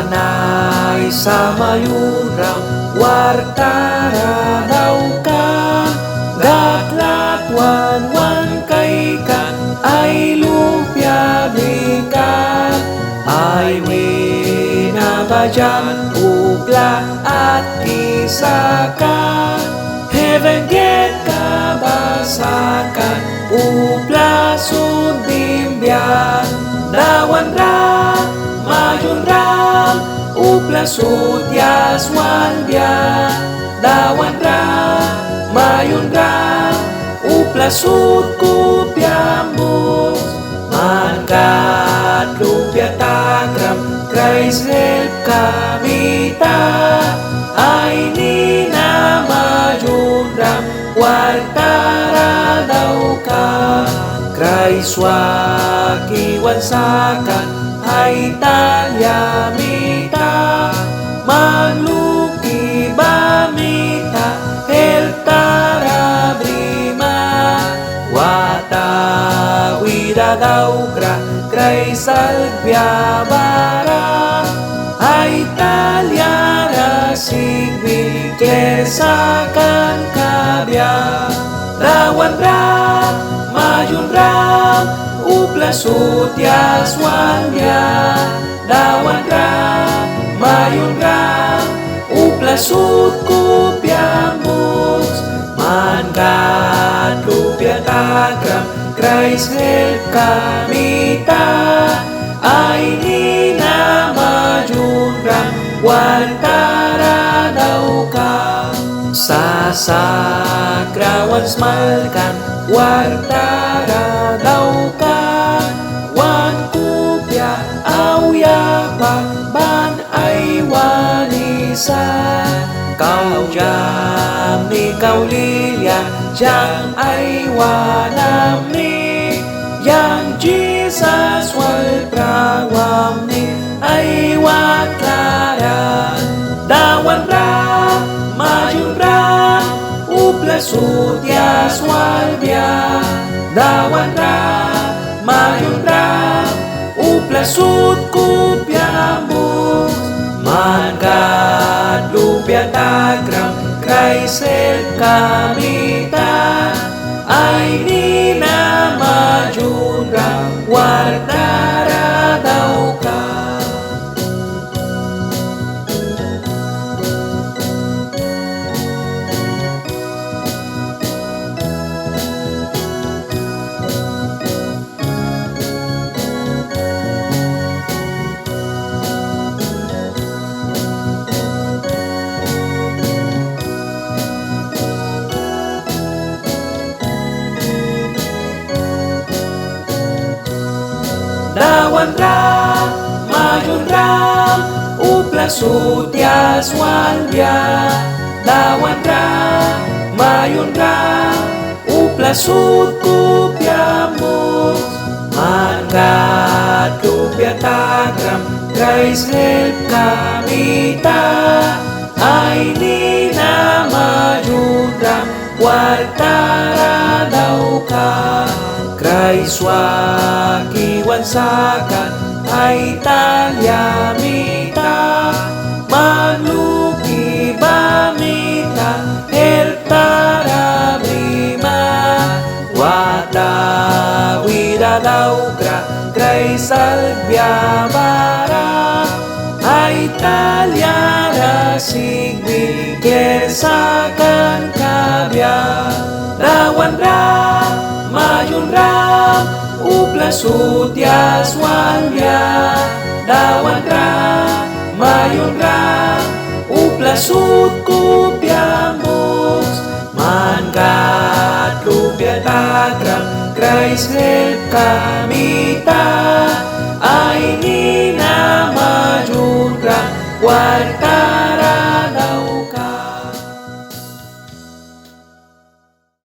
Wanay sa mayurang wartara daw ka, gatlat wan kay kan ay lumpia berikan, ay winabajan upla at kisaka, heaven get kabasakan upla sudimbian, dawan ra mayun ra upla sutyas wanbia, dawan ra mayun ra upla sud kupiambus, mangat lupya tagram Christ help kamita, ay nina majundram wartara daw ka, Christ wakiwan sakan ay talyamita, magluki bamita heltara brima, wata wida daw gra Christ albyabara, ay talyara sigbi klesakan kabya, rawan ra mayun ra upla sutyas wanbia, dawan ra mayun ra upla sud kupiambus, mangat lupya tagram Christ help kamita, ay nina majunram wartara daw ka, sasakrawan smalkan wartara daw ka, wan kupya awya ban ay wanisan, kau jam ni kau lilia jang ay wanam ni, yang Jesus wal prawam ni ay watlaran, dawan ra mayun ra upla sutyas walbia, dawan ra mayun ra upla sud kupiambus, mangat lupya tagram Christ help kamita, ay nina majunram wartara daw ka. Dawan ra mayun ra upla sutyas wanbia, dawan ra mayun ra upla sud kupiambus, mangat lupya tagram Christ help kamita, ay nina majunram wartara daw ka, Christ wakiwan sakan ay talyamita, magluki bamita heltara brima, wata wida daw gra Christ albyabara, ay talyara sigbi klesakan kabya, dawan ra mayun ra upla sutyas wanbia, dawan ra mayun ra upla sud kupiambus, mangat lupya tagram Christ help kamita, ay nina majunram wartara